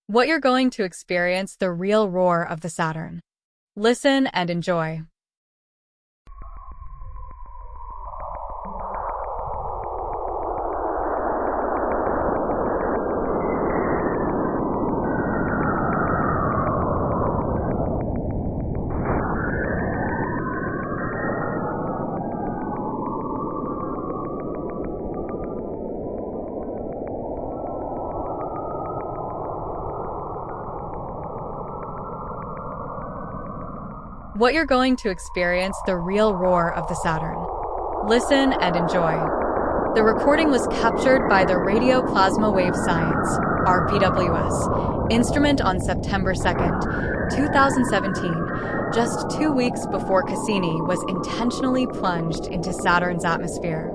What you're going to experience the real roar of the Saturn. Listen and enjoy. What you're going to experience the real roar of the Saturn. Listen and enjoy. The recording was captured by the Radio Plasma Wave Science, RPWS, instrument on September 2nd, 2017, just 2 weeks before Cassini was intentionally plunged into Saturn's atmosphere.